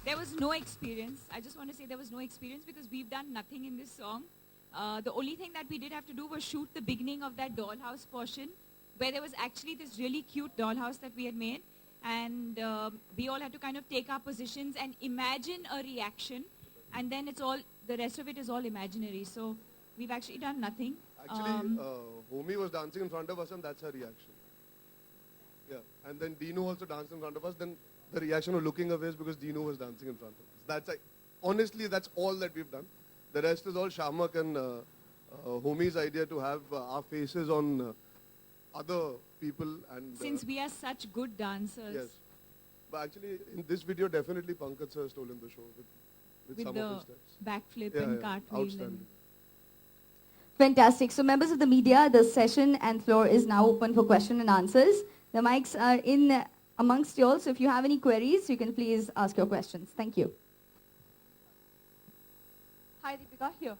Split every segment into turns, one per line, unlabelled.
There was no experience. I just want to say there was no experience because we've done nothing in this song. The only thing that we did have to do was shoot the beginning of that dollhouse portion, where there was actually this really cute dollhouse that we had made. And we all had to kind of take our positions and imagine a reaction. And then the rest of it is all imaginary. So we've actually done nothing.
Actually, Homie was dancing in front of us and that's her reaction. Yeah, and then Dino also danced in front of us. Then the reaction of looking away is because Dino was dancing in front of us. Honestly, that's all that we've done. The rest is all Shamak and Homie's idea to have our faces on other people. And
Since we are such good dancers.
yes, but actually in this video, definitely Pankaj sir has stolen the show with some of his
the
steps.
backflip and cartwheel.
Outstanding.
Fantastic. So members of the media, the session and floor is now open for question and answers. The mics are in amongst you all, so if you have any queries, you can please ask your questions. Thank you.
Hi Deepika, here.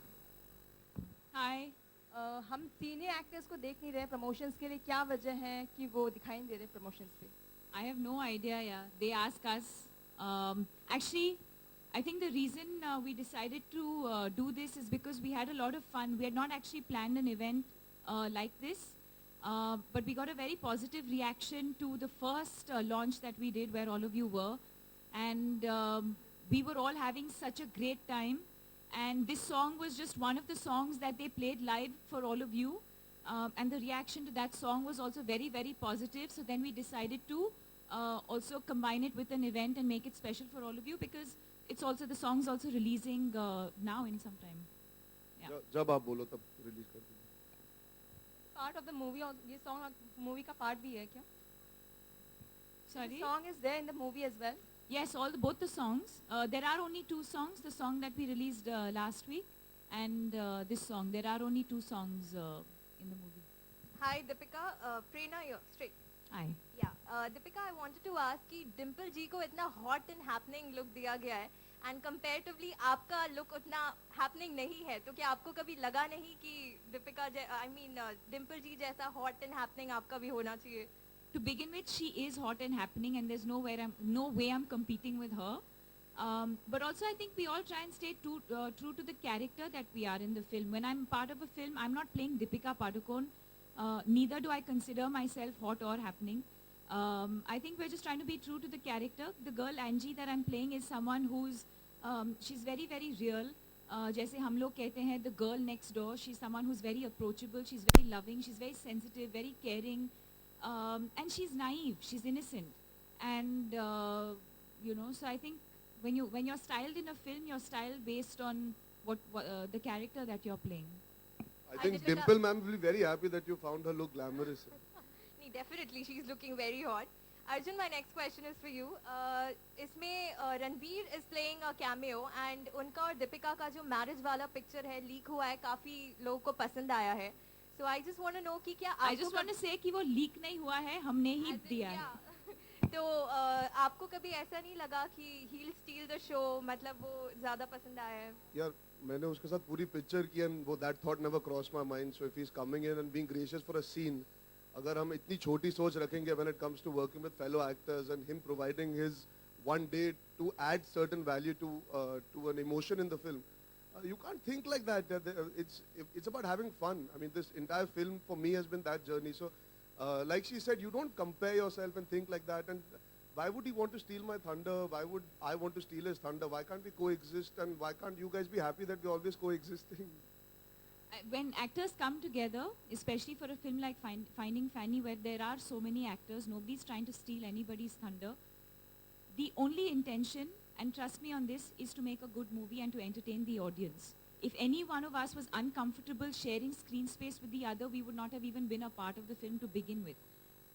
Hi.
हम senior actors को देख नहीं रहे promotions के लिए, क्या वजह है कि वो दिखाई नहीं दे रहे प्रमोशंस पे?
I have no idea, yeah. They ask us. Actually, I think the reason we decided to do this is because we had a lot of fun. We had not actually planned an event like this, but we got a very positive reaction to the first launch that we did where all of you were. And we were all having such a great time. And this song was just one of the songs that they played live for all of you. And the reaction to that song was also very, very positive. So then we decided to also combine it with an event and make it special for all of you because it's also, the song's also releasing now in some time. Yeah.
जब आप बोलो तब release कर देंगे.
Part of the movie, और ये song movie का part भी है क्या?
Sorry?
Song is there in the movie as well?
Yes, both the songs. There are only two songs. The song that we released last week and this song. There are only two songs in the movie.
Hi Deepika, Prerna here, straight.
Hi.
Yeah, Deepika, I wanted to ask कि डिम्पल जी को इतना hot and happening look दिया गया है and comparatively आपका look उतना happening नहीं है, तो क्या आपको कभी लगा नहीं कि दीपिका डिम्पल जी जैसा hot and happening आपका भी होना चाहिए?
To begin with, she is hot and happening, and there's no way I'm competing with her. But also, I think we all try and stay true to the character that we are in the film. When I'm part of a film, I'm not playing Deepika Padukone. Neither do I consider myself hot or happening. I think we're just trying to be true to the character. The girl Angie that I'm playing is someone who's she's very, very real. जैसे हम लोग कहते हैं, the girl next door. She's someone who's very approachable. She's very loving. She's very sensitive, very caring. And she's naive, she's innocent, and so I think when you're styled in a film, you're styled based on what the character that you're playing.
I think Dimple ma'am will be very happy that you found her look glamorous.
नहीं, definitely she's looking very hot. Arjun, my next question is for you. इसमें Ranveer is playing a cameo and उनका और दीपिका का जो marriage वाला picture है leak हुआ है, काफी लोगों को पसंद आया है. So I just want to know कि क्या
I just want to say कि वो leak नहीं हुआ है, हमने ही दिया है.
तो आपको कभी ऐसा नहीं लगा कि he'll steal the show, मतलब वो ज़्यादा पसंद आया है?
यार मैंने उसके साथ पूरी पिक्चर की and वो that thought never crossed my mind. So if he's coming in and being gracious for a scene, अगर हम इतनी छोटी सोच रखेंगे when it comes to working with fellow actors and him providing his one day to add certain value to an emotion in the film, you can't think like that. It's about having fun. I mean, this entire film for me has been that journey. So, like she said, you don't compare yourself and think like that. And why would he want to steal my thunder? Why would I want to steal his thunder? Why can't we coexist? And why can't you guys be happy that we're always coexisting?
When actors come together, especially for a film like Finding Fanny, where there are so many actors, nobody's trying to steal anybody's thunder. The only intention, and trust me on this, is to make a good movie and to entertain the audience. If any one of us was uncomfortable sharing screen space with the other, we would not have even been a part of the film to begin with.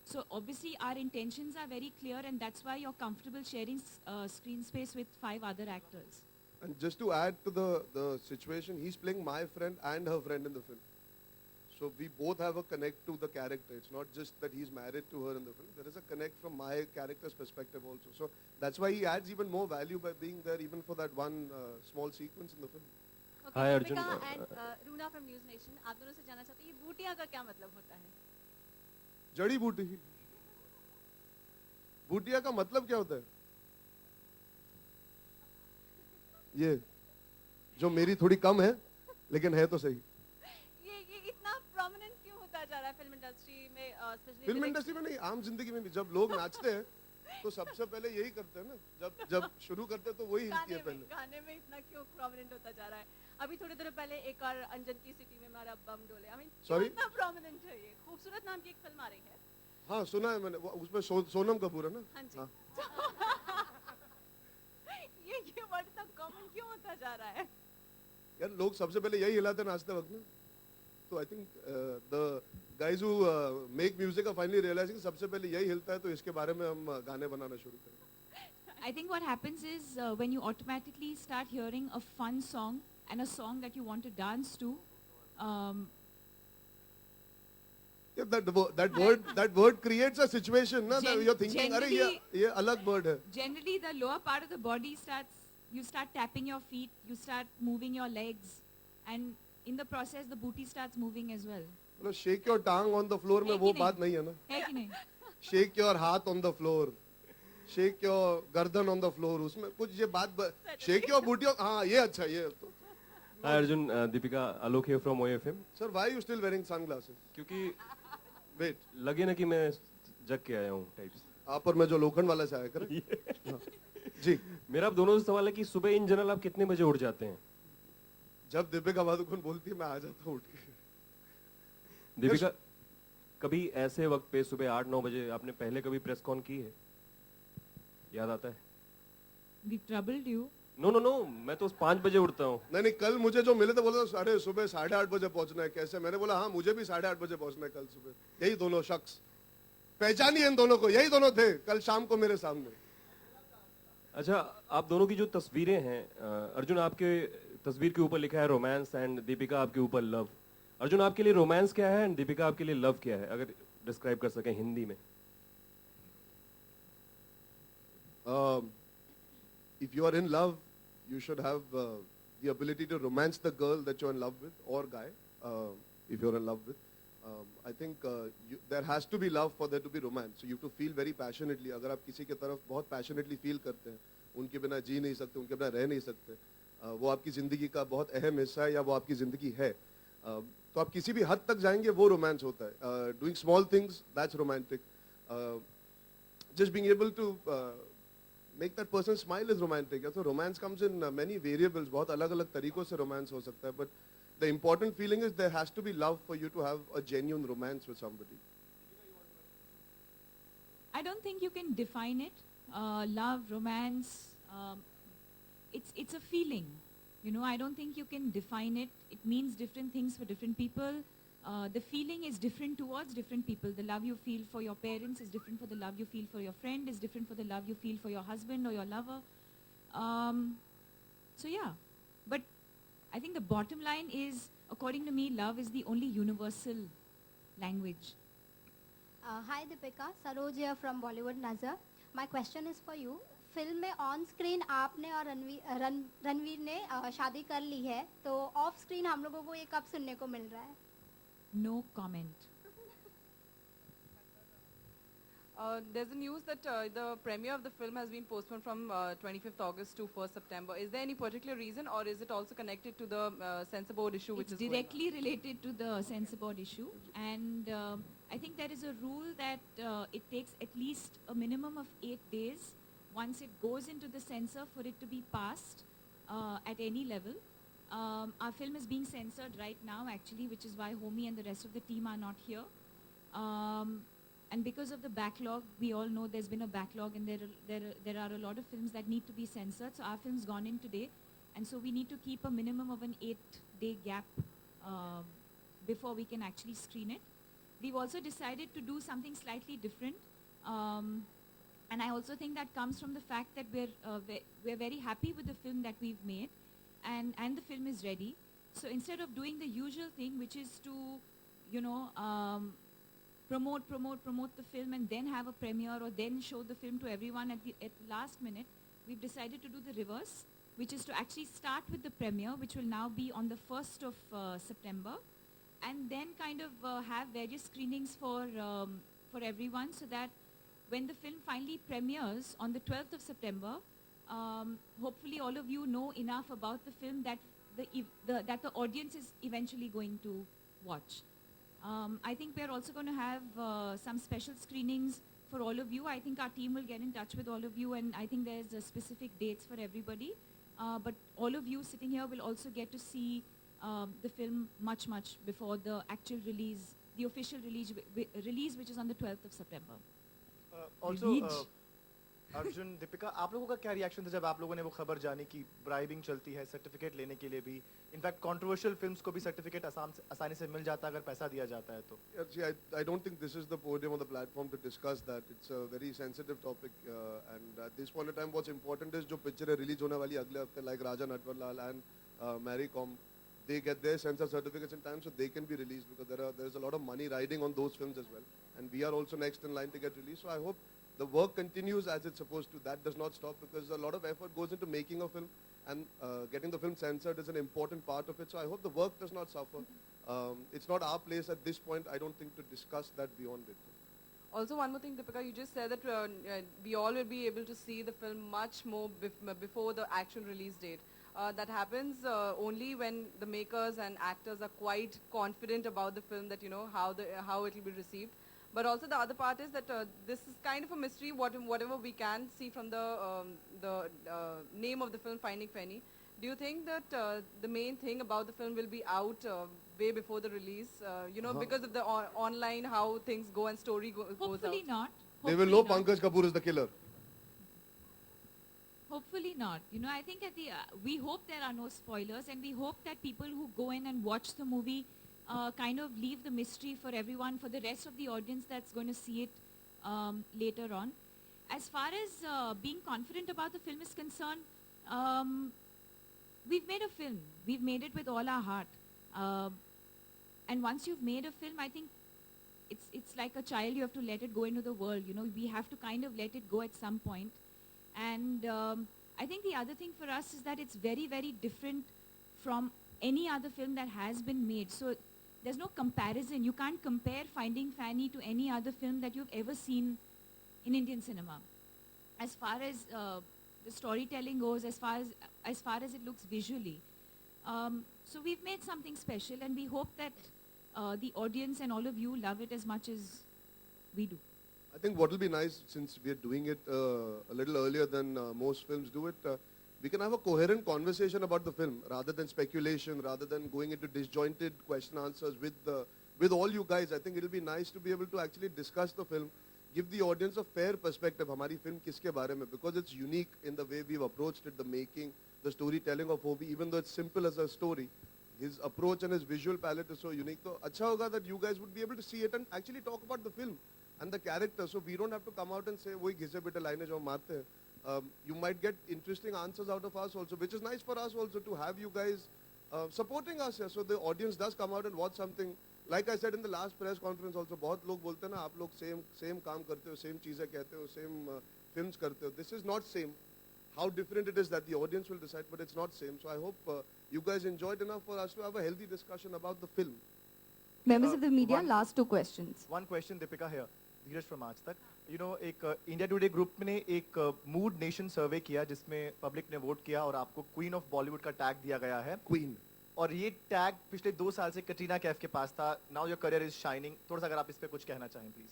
So obviously our intentions are very clear, and that's why you're comfortable sharing screen space with 5 other actors.
And just to add to the situation, he's playing my friend and her friend in the film. So we both have a connect to the character. It's not just that he's married to her in the film. There is a connect from my character's perspective also. So that's why he adds even more value by being there, even for that one small sequence in the film.
Okay,
Hi, Arjun.
Deepika and Runa from News Nation, आप दोनों से जानना चाहते हैं, ये बूटिया का क्या मतलब होता है?
जड़ी बूटी. बूटिया का मतलब क्या होता है? ये जो मेरी थोड़ी कम है लेकिन है तो सही।
ये इतना प्रोमिनेंट क्यों होता जा रहा है फिल्म इंडस्ट्री में, स्पेशली
फिल्म इंडस्ट्री में नहीं, आम जिंदगी में भी जब लोग नाचते हैं तो सबसे पहले यही करते हैं ना, जब शुरू करते हैं तो वही हिलती है पहले।
गाने में इतना क्यों प्रोमिनेंट होता जा रहा है? अभी थोड़ी देर पहले एक और अंजन की सिटी में हमारा बम डोले, आई मीन
Sorry?
इतना प्रोमिनेंट है ये। खूबसूरत नाम की एक फिल्म आ रही है।
हाँ सुना है मैंने, उसमें सोनम कपूर है ना।
हाँ जी।
हाँ।
ये वर्ड इतना कॉमन क्यों होता जा रहा है?
यार लोग सबसे पहले यही हिलाते हैं नाचते वक्त ना, तो I think the guys who make music are finally realising सबसे पहले यही हिलता है, तो इसके बारे में हम गाने बनाना शुरू करें।
I think what happens is when you automatically start hearing a fun song and a song that you want to dance to,
Yeah, that word creates a situation ना, that you're thinking अरे ये अलग word है।
generally the lower part of the body you start tapping your feet, you start moving your legs, and in the process the booty starts moving as well.
मतलब shake your tongue on the floor में
है
वो
कि
बात
नहीं?
नहीं है ना।
है कि नहीं?
Shake your हाथ on the floor, shake your गर्दन on the floor, उसमें कुछ ये shake your booty, हाँ ये अच्छा ये तो।
Hi Arjun, Deepika, Alok here from OFM.
Sir, why are you still wearing sunglasses?
क्योंकि
Wait,
लगे ना कि मैं जग के आया हूँ टाइप्स।
आप और मैं जो लोखंड वाला से आया करें। हाँ। जी,
मेरा आप दोनों से सवाल है कि सुबह इन जनरल आप कितने बजे उठ जाते हैं?
जब दीपिका पादुकोण बोलती है मैं आ जाता हूँ उठ के।
दीपिका, कभी ऐसे वक्त पे सुबह 8-9 बजे आपने पहले कभी प्रेस कॉन की है? याद आता है?
We've troubled you.
नो, मैं तो 5 बजे उठता हूँ।
नहीं कल मुझे जो मिले थे बोला था अरे सुबह 8:30 बजे पहुंचना है, कैसे? मैंने बोला हाँ मुझे भी 8:30 बजे पहुंचना है कल सुबह। यही दोनों शख्स, पहचानिए इन दोनों को, यही दोनों थे कल शाम को मेरे सामने।
अच्छा, आप दोनों की जो तस्वीरें हैं, अर्जुन आपके तस्वीर के ऊपर लिखा है रोमांस एंड दीपिका आपके ऊपर लव। अर्जुन आपके लिए रोमांस क्या है एंड दीपिका आपके लिए लव क्या है, अगर डिस्क्राइब कर सकें हिंदी में?
If you are in love, you should have the ability to romance the girl that you're in love with, or guy, if you're in love with. I think there has to be love for there to be romance. So you have to feel very passionately. अगर आप किसी के तरफ बहुत passionately feel करते हैं, उनके बिना जी नहीं सकते, उनके बिना रह नहीं सकते, वो आपकी ज़िंदगी का बहुत अहम हिस्सा है या वो आपकी ज़िंदगी है, तो आप किसी भी हद तक जाएंगे वो रोमांस होता है। Doing small things, that's romantic. Just being able to make that person smile is romantic. So romance comes in many variables. बहुत अलग-अलग तरीकों से romance हो सकता है, but the important feeling is there has to be love for you to have a genuine romance with somebody.
I don't think you can define it. Love, romance, it's a feeling. You know, I don't think you can define it. It means different things for different people. The feeling is different towards different people. The love you feel for your parents is different for the love you feel for your friend, is different for the love you feel for your husband or your lover. So yeah, but I think the bottom line is, according to me, love is the only universal language.
Hi Deepika, Saroj here from Bollywood Nazar. My question is for you. Film में on screen आपने और रणवीर ने शादी कर ली है, तो of screen हम लोगों को ये कब सुनने को मिल रहा है?
No comment.
There's a news that the premiere of the film has been postponed from 25th August to 1st September. Is there any particular reason, or is it also connected to the censor board issue which
It's
is
directly related to the censor board issue, and I think there is a rule that it takes at least a minimum of 8 days once it goes into the censor for it to be passed at any level. Our film is being censored right now actually, which is why Homi and the rest of the team are not here. And because of the backlog, we all know there's been a backlog, and there are a lot of films that need to be censored. So our film's gone in today, and so we need to keep a minimum of an 8-day gap before we can actually screen it. We've also decided to do something slightly different, and I also think that comes from the fact that we're very happy with the film that we've made, and the film is ready. So instead of doing the usual thing, which is to, you know, promote the film and then have a premiere or then show the film to everyone at the last minute, we've decided to do the reverse, which is to actually start with the premiere, which will now be on the 1st of September, and then kind of have various screenings for everyone, so that when the film finally premieres on the 12th of September, hopefully all of you know enough about the film that that the audience is eventually going to watch. I think we're also going to have some special screenings for all of you. I think our team will get in touch with all of you, and I think there's specific dates for everybody. But all of you sitting here will also get to see the film much before the actual release, the official release, which is on the 12th of September.
Also
Release.
Arjun Deepika आप लोगों का क्या reaction था जब आप लोगों ने वो खबर जानी कि ब्राइबिंग चलती है सर्टिफिकेट लेने के लिए भी, इनफैक्ट कंट्रोवर्शियल फिल्म्स को भी सर्टिफिकेट आसानी से मिल जाता है अगर पैसा दिया जाता है तो.
Yeah, see, I don't think this is the podium or the platform to discuss that. It's a very sensitive topic, and at this point in time, what's important is जो picture है release होने वाली अगले हफ्ते, like Raja Natwarlal and Mary Com, they get their censor certificates in time so they can be released, because there is a lot of money riding on those films as well, and we are also next in line to get released. So I hope the work continues as it's supposed to. That does not stop, because a lot of effort goes into making a film, and getting the film censored is an important part of it. So I hope the work does not suffer. It's not our place at this point, I don't think, to discuss that beyond it.
Also, one more thing, Deepika, you just said that we all will be able to see the film much more before the actual release date. That happens only when the makers and actors are quite confident about the film, that you know how it will be received. But also the other part is that this is kind of a mystery. Whatever we can see from the name of the film, Finding Fanny. Do you think that the main thing about the film will be out way before the release? You know, because of the online how things go and story goes out.
Hopefully not.
They will know Pankaj Kapoor is the killer.
Hopefully not. You know, I think we hope there are no spoilers, and we hope that people who go in and watch the movie kind of leave the mystery for everyone, for the rest of the audience that's going to see it later on. As far as being confident about the film is concerned, we've made a film. We've made it with all our heart. And once you've made a film, I think it's like a child. You have to let it go into the world. You know, we have to kind of let it go at some point. And I think the other thing for us is that it's very, very different from any other film that has been made. So there's no comparison. You can't compare Finding Fanny to any other film that you've ever seen in Indian cinema. As far as the storytelling goes, as far as it looks visually. So we've made something special, and we hope that the audience and all of you love it as much as we do.
I think what will be nice, since we are doing it a little earlier than most films do it, we can have a coherent conversation about the film rather than speculation, rather than going into disjointed question answers with all you guys. I think it will be nice to be able to actually discuss the film, give the audience a fair perspective, हमारी film किसके बारे में, because it's unique in the way we've approached it, the making, the storytelling of Hobie, even though it's simple as a story. His approach and his visual palette is so unique. So अच्छा होगा that you guys would be able to see it and actually talk about the film and the character. So we don't have to come out and say वही घिसे पिटे लाइनें जो हम मारते हैं. You might get interesting answers out of us also, which is nice for us also to have you guys supporting us here. So the audience does come out and watch something. Like I said in the last press conference also, बहुत लोग बोलते हैं ना आप लोग same काम करते हो, same चीजें कहते हो, same films करते हो. This is not same. How different it is that the audience will decide, but it's not same. So I hope you guys enjoyed enough for us to have a healthy discussion about the film.
Members of the media,
one-
last two questions.
One question, Deepika here. Dheeraj from आज तक. You know एक India today group ने एक mood nation सर्वे किया जिसमें public ने vote किया और आपको क्वीन ऑफ बॉलीवुड का टैग दिया गया है.
Queen.
और ये टैग पिछले 2 साल से कटरीना कैफ के पास था. Now your career is shining. थोड़ा सा अगर आप इस पे कुछ कहना चाहें please.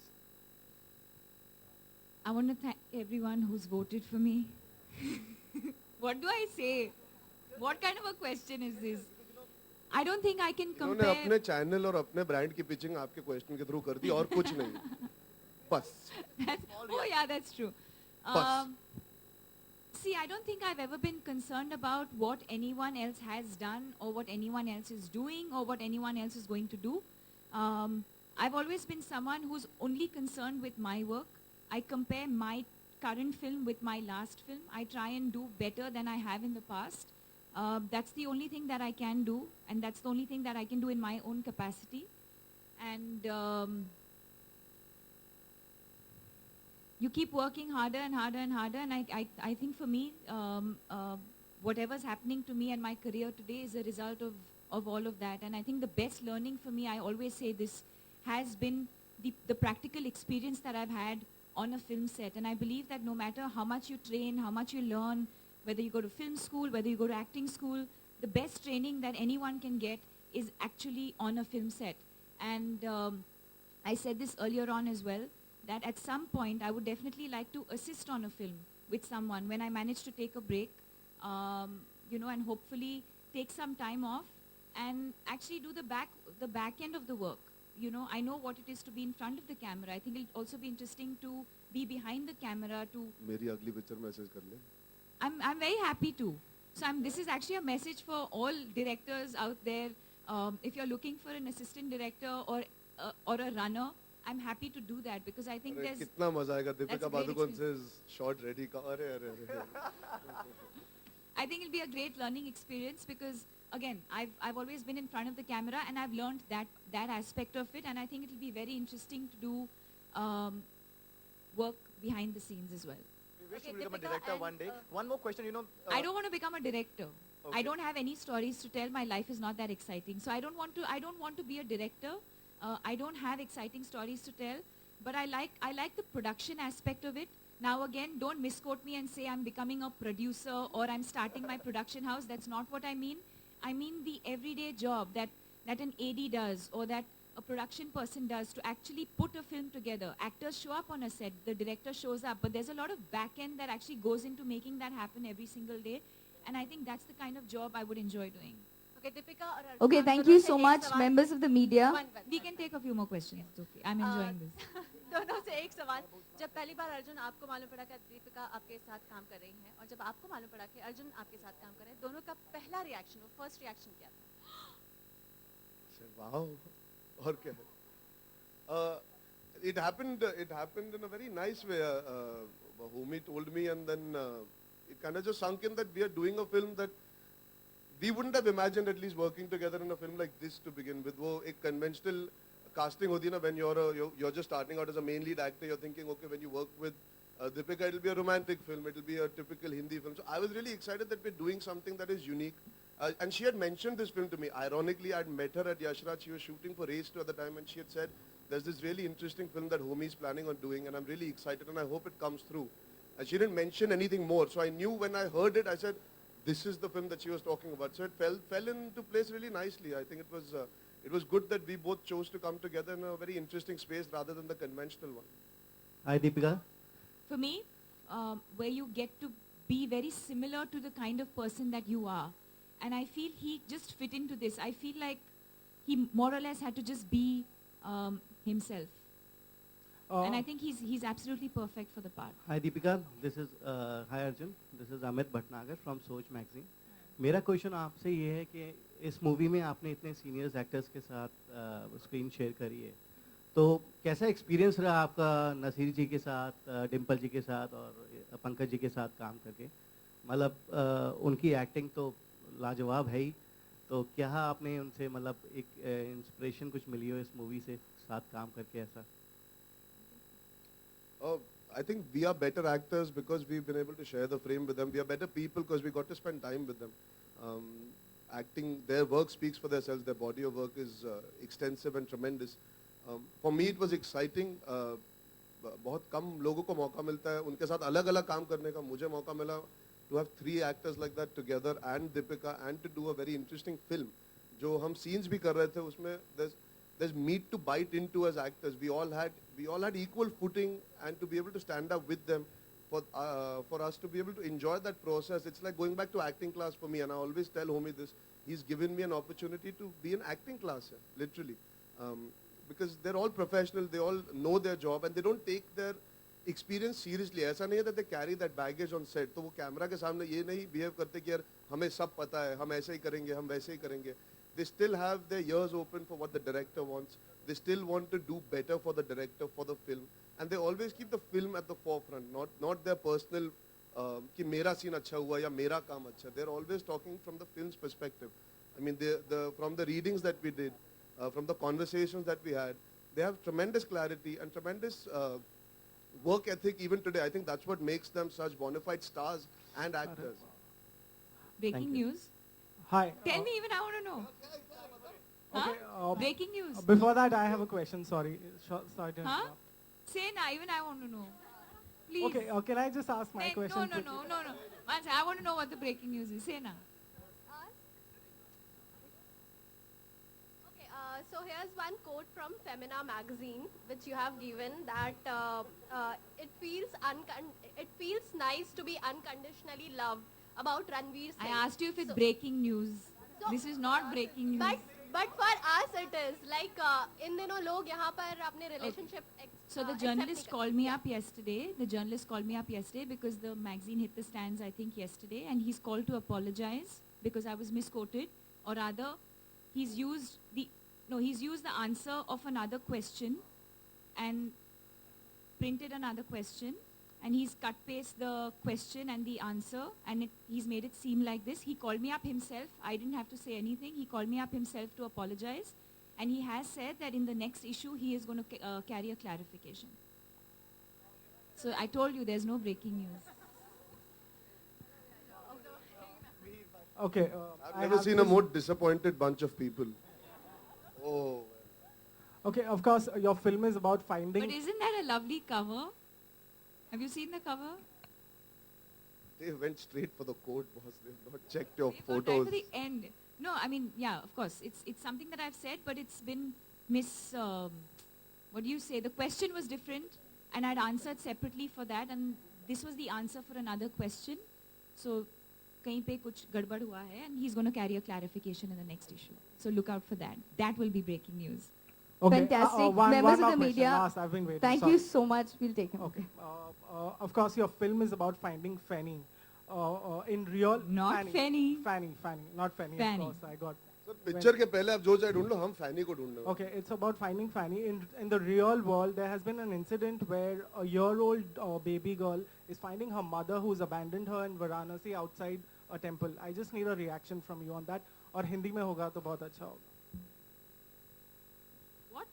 I want to thank everyone who's voted for me. What do I say? What kind of a question is this? I don't think I can
इन्होंने
compare.
अपने चैनल और अपने ब्रांड की पिचिंग आपके क्वेश्चन के through कर दी और कुछ नहीं. बस.
Oh yeah, that's true.
Bus.
See, I don't think I've ever been concerned about what anyone else has done or what anyone else is doing or what anyone else is going to do. I've always been someone who's only concerned with my work. I compare my current film with my last film. I try and do better than I have in the past. That's the only thing that I can do, and that's the only thing that I can do in my own capacity. And you keep working harder and harder and harder, and I think for me, whatever's happening to me and my career today is a result of all of that. And I think the best learning for me, I always say this, has been the practical experience that I've had on a film set. And I believe that no matter how much you train, how much you learn, whether you go to film school, whether you go to acting school, the best training that anyone can get is actually on a film set. And I said this earlier on as well, that at some point I would definitely like to assist on a film with someone when I manage to take a break, and hopefully take some time off and actually do the back end of the work. I know what it is to be in front of the camera. I think it'll also be interesting to be behind the camera to.
मेरी अगली picture message कर ले.
I'm very happy to. So this is actually a message for all directors out there. If you're looking for an assistant director or a runner, I'm happy to do that because I think
अरे
there's.
कितना मजा आएगा.
that's
Deepika
a great
Padukone
experience.
says shot ready. अरे.
I think it'll be a great learning experience because again, I've always been in front of the camera and I've learned that aspect of it, and I think it'll be very interesting to do work behind the scenes as well.
We wish
Okay,
to become a
Deepika,
director
and,
one day. One more question,
I don't want to become a director.
Okay.
I don't have any stories to tell. My life is not that exciting. So I don't want to be a director. I don't have exciting stories to tell. But I like the production aspect of it. Now again, don't misquote me and say I'm becoming a producer or I'm starting my production house. That's not what I mean. I mean the everyday job that an AD does or that a production person does to actually put a film together. Actors show up on a set, the director shows up, but there's a lot of back end that actually goes into making that happen every single day. And I think that's the kind of job I would enjoy doing.
Okay, Deepika और Arjun,
Okay,
आप
thank
दोनों
you
से
so
एक
much,
सवाल-
members of the media.
We can take a few more questions. It's okay. I'm enjoying this.
दोनों से एक सवाल, जब पहली बार अर्जुन आपको मालूम पड़ा कि दीपिका आपके साथ काम कर रही हैं और जब आपको मालूम पड़ा कि अर्जुन आपके साथ काम कर रहे हैं, दोनों का पहला रिएक्शन, फर्स्ट रिएक्शन क्या था?
Wow. और क्या है? It happened in a very nice way. Homi told me, and then it kind of just sunk in that we are doing a film that we wouldn't have imagined at least working together in a film like this to begin with. वो एक conventional casting होती है ना, when you're just starting out as a main lead actor, you're thinking, okay, when you work with Deepika, it'll be a romantic film, it'll be a typical Hindi film. So I was really excited that we're doing something that is unique. And she had mentioned this film to me. Ironically, I'd met her at Yashraj. She was shooting for Race 2 at the time, and she had said, there's this really interesting film that Homi is planning on doing, and I'm really excited, and I hope it comes through. And she didn't mention anything more. So I knew when I heard it, I said, this is the film that she was talking about. So it fell into place really nicely. I think it was good that we both chose to come together in a very interesting space rather than the conventional one.
Hi, Deepika.
For me, where you get to be very similar to the kind of person that you are. And I feel he just fit into this. I feel like he more or less had to just be himself. And I think he's absolutely perfect for the part.
Hi, Deepika. This is hi Arjun. This is Amit Bhatnagar from Soch Magazine. मेरा question आपसे ये है कि इस movie में आपने इतने seniors actors के साथ स्क्रीन शेयर करी है, तो कैसा एक्सपीरियंस रहा आपका नसीर जी के साथ, डिम्पल जी के साथ और पंकज जी के साथ काम करके? मतलब उनकी एक्टिंग तो लाजवाब है ही, तो क्या आपने उनसे मतलब एक इंस्पिरेशन कुछ मिली हो इस मूवी से साथ काम करके ऐसा?
I think we are better actors because we've been able to share the frame with them. We are better people because we got to spend time with them. Acting, their work speaks for themselves. Their body of work is extensive and tremendous. For me, it was exciting. बहुत कम लोगों को मौका मिलता है उनके साथ अलग-अलग काम करने का. मुझे मौका मिला to have 3 actors like that together and Deepika and to do a very interesting film. जो हम scenes भी कर रहे थे उसमें there's meat to bite into as actors. We all had equal footing, and to be able to stand up with them, for us to be able to enjoy that process, it's like going back to acting class for me. And I always tell Homi this: he's given me an opportunity to be in acting class, literally, because they're all professional, they all know their job, and they don't take their experience seriously. ऐसा नहीं है that they carry that baggage on set. तो वो camera के सामने ये नहीं behave करते कि यार हमें सब पता है, हम ऐसे ही करेंगे, हम वैसे ही करेंगे. They still have their ears open for what the director wants. They still want to do better for the director, for the film. And they always keep the film at the forefront, not their personal, कि मेरा scene अच्छा हुआ या मेरा काम अच्छा. They're always talking from the film's perspective. I mean, from the readings that we did, from the conversations that we had, they have tremendous clarity and tremendous work ethic even today. I think that's what makes them such bona fide stars and actors.
Breaking news.
Hi.
Tell me, even I want to know.
Okay,
Huh? Breaking news.
Before that, I have a question. Sorry to
Huh?
interrupt.
Say now, even I want to know. Please.
Okay, can I just ask my
Then-
question?
No. answer. I want to know what the breaking news is. Say now.
Okay, so here's one quote from Femina magazine, which you have given that it feels nice to be unconditionally loved about Ranveer
I
Singh.
asked you if it's
So-
breaking news.
So,
This is not breaking news.
but for us it is like इन दिनों लोग यहाँ पर अपने relationship
So the
accept
journalist
नहीं
called me up yesterday. The journalist called me up yesterday because the magazine hit the stands, I think, yesterday, and he's called to apologize because I was misquoted, or rather, he's used the answer of another question and printed another question, and he's cut paste the question and the answer, and he's made it seem like this. He called me up himself. I didn't have to say anything. He called me up himself to apologize. And he has said that in the next issue, he is going to carry a clarification. So I told you there's no breaking news.
Okay.
I've
I
never
have
seen a
this-
more disappointed bunch of people. Oh.
Okay, of course, your film is about finding.
But isn't that a lovely cover? Have you seen the cover?
They went straight for the quote, boss. They've not checked your
They've gone right
photos.
to the end. No, I mean, yeah, of course. It's something that I've said, but it's been what do you say? The question was different, and I'd answered separately for that, and this was the answer for another question. So, कहीं पे कुछ गड़बड़ हुआ है, and he's going to carry a clarification in the next issue. So look out for that. That will be breaking news.
Okay,
Fantastic.
one
Members
more
of the
question.
media,
Last, I've been waiting.
Thank
Sorry.
you so much. We'll take him.
Okay. Of course, your film is about finding Fanny. In real.
Not Fanny.
Fanny, not Fanny.
Fanny.
Of course, I got.
Sir, picture के पहले आप जो चाहे ढूंढ लो, हम फैनी को ढूंढ लो.
Okay, it's about finding Fanny. In the real world, there has been an incident where a year-old baby girl is finding her mother who's abandoned her in Varanasi outside a temple. I just need a reaction from you on that. और हिंदी में होगा तो बहुत अच्छा होगा.
What?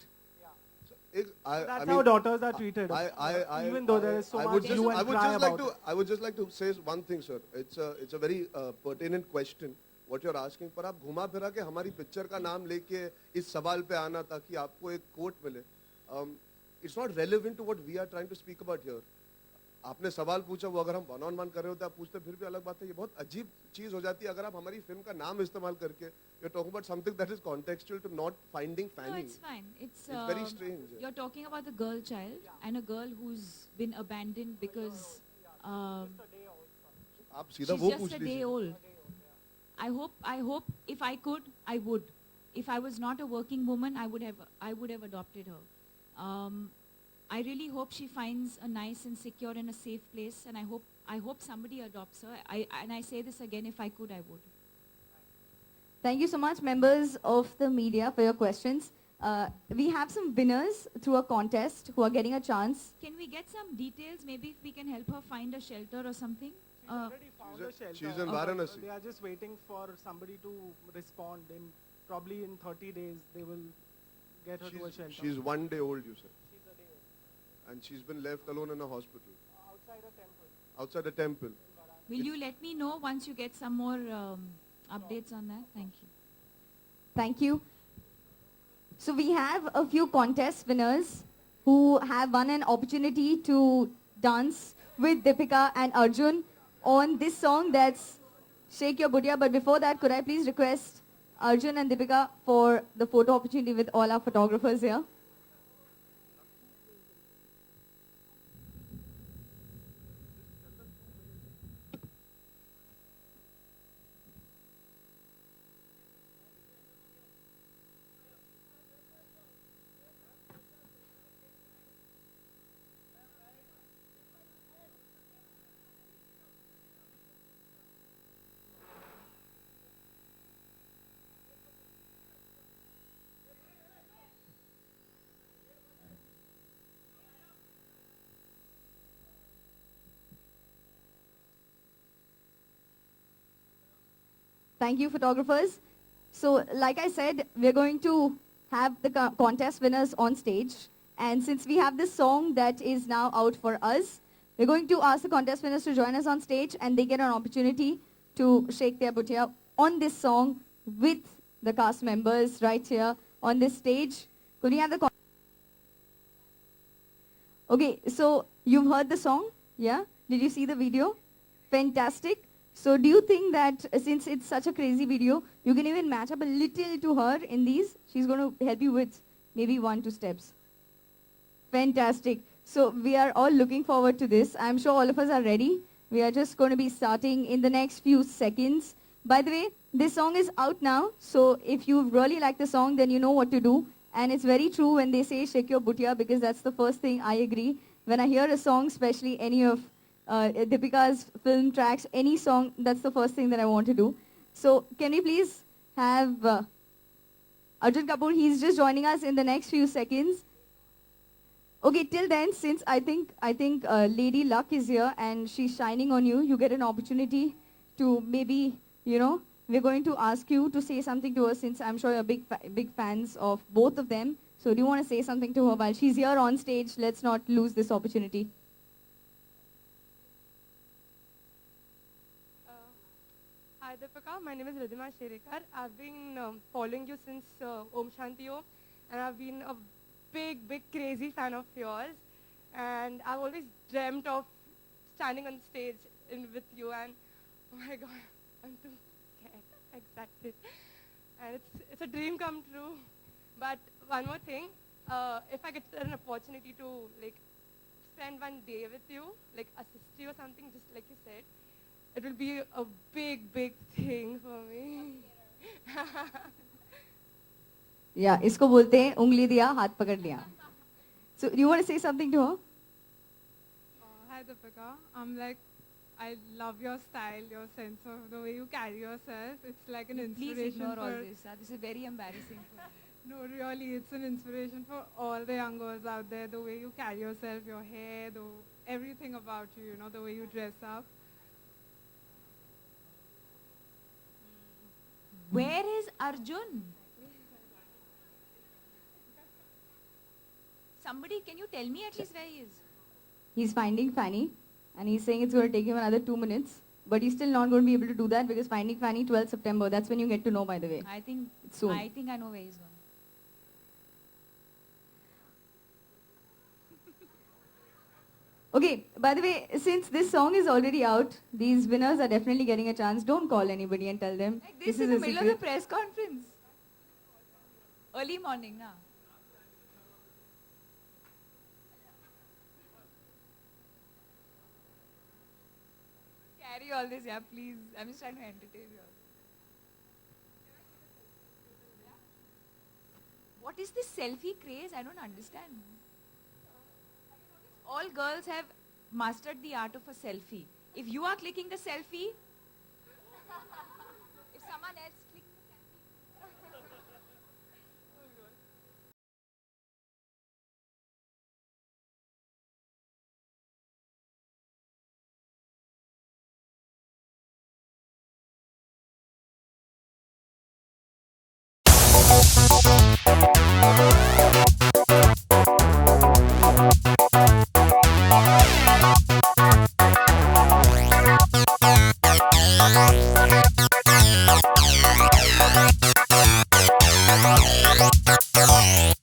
That's how daughters are treated. Even though there is so much hue and cry about it.
I would just like to say one thing, sir. It's a very pertinent question what you're asking. पर आप घुमा फिरा के हमारी picture का नाम लेके इस सवाल पे आना ताकि आपको एक कोट मिले. It's not relevant to what we are trying to speak about here. आपने सवाल पूछा, वो अगर हम वन ऑन वन कर रहे होते आप पूछते फिर भी अलग बात है. ये बहुत अजीब चीज हो जाती है अगर आप हमारी फिल्म का नाम इस्तेमाल करके you're talking about something that is contextual to not finding
No,
Fanny.
it's fine. It's
very strange.
You're talking about the girl child and a girl who's been abandoned because
आप सीधा
she's
वो
just
पूछ
a day
लीजिए.
old. I hope if I could, I would. If I was not a working woman, I would have adopted her. I really hope she finds a nice and secure and a safe place, and I hope somebody adopts her. I say this again, if I could, I would.
Thank you so much, members of the media, for your questions. We have some winners through a contest who are getting a chance.
Can we get some details? Maybe if we can help her find a shelter or something.
Already found a shelter.
She's in Varanasi.
They are just waiting for somebody to respond. Probably in 30 days, they will get her to a shelter.
She's 1 day old, you said.
She's a day old.
And she's been left alone in a hospital.
Outside a temple.
Outside a temple.
Will you let me know once you get some more updates on that? Thank you.
Thank you. So we have a few contest winners who have won an opportunity to dance with Deepika and Arjun on this song that's Shake Your Bootia. But before that, could I please request Arjun and Deepika for the photo opportunity with all our photographers here? Thank you, photographers. So, like I said, we're going to have the contest winners on stage. And since we have this song that is now out for us, we're going to ask the contest winners to join us on stage, and they get an opportunity to shake their bootia on this song with the cast members right here on this stage. Could we have the Okay, so you've heard the song, yeah? Did you see the video? Fantastic. So do you think that since it's such a crazy video, you can even match up a little to her in these? She's going to help you with maybe 1, 2 steps. Fantastic. So we are all looking forward to this. I'm sure all of us are ready. We are just going to be starting in the next few seconds. By the way, this song is out now. So if you really like the song, then you know what to do. And it's very true when they say shake your bootia, because that's the first thing I agree. When I hear a song, especially any of Deepika's film tracks, any song, that's the first thing that I want to do. So can we please have Arjun Kapoor? He's just joining us in the next few seconds. Okay, till then, since I think Lady Luck is here and she's shining on you, you get an opportunity to maybe, we're going to ask you to say something to her, since I'm sure you're big fans of both of them. So do you want to say something to her while she's here on stage? Let's not lose this opportunity.
Hi Deepika, my name is Ridhima Sherekar. I've been following you since Om Shanti Om, and I've been a big crazy fan of yours. And I've always dreamt of standing on stage with you, and oh my god, I'm too scared, excited. And it's a dream come true. But one more thing, if I get an opportunity to spend one day with you, assist you or something, just like you said, it will be a big thing for me.
Yeah, isko bolte hain ungli diya, haath pakad liya. So do you want to say something to her?
Hi Deepika, I love your style, your sense of the way you carry yourself. It's like an
Please
inspiration
ignore all
for...
this. This is very embarrassing.
No, really, it's an inspiration for all the young girls out there. The way you carry yourself, your hair, everything about you, the way you dress up.
Where is Arjun? Somebody, can you tell me at least where he is?
He's finding Fanny, and he's saying it's going to take him another 2 minutes. But he's still not going to be able to do that, because Finding Fanny, 12th September, that's when you get to know, by the way.
I think
Soon.
I think I know where he's going.
Okay, by the way, since this song is already out, these winners are definitely getting a chance. Don't call anybody and tell them.
Like this
is
in the
a
middle
secret.
of the press conference. Early morning, na. Carry all this, yeah, please. I'm just trying to entertain you. What is this selfie craze? I don't understand. All girls have mastered the art of a selfie. If you are clicking the selfie, if someone else clicks the selfie.
Yeah.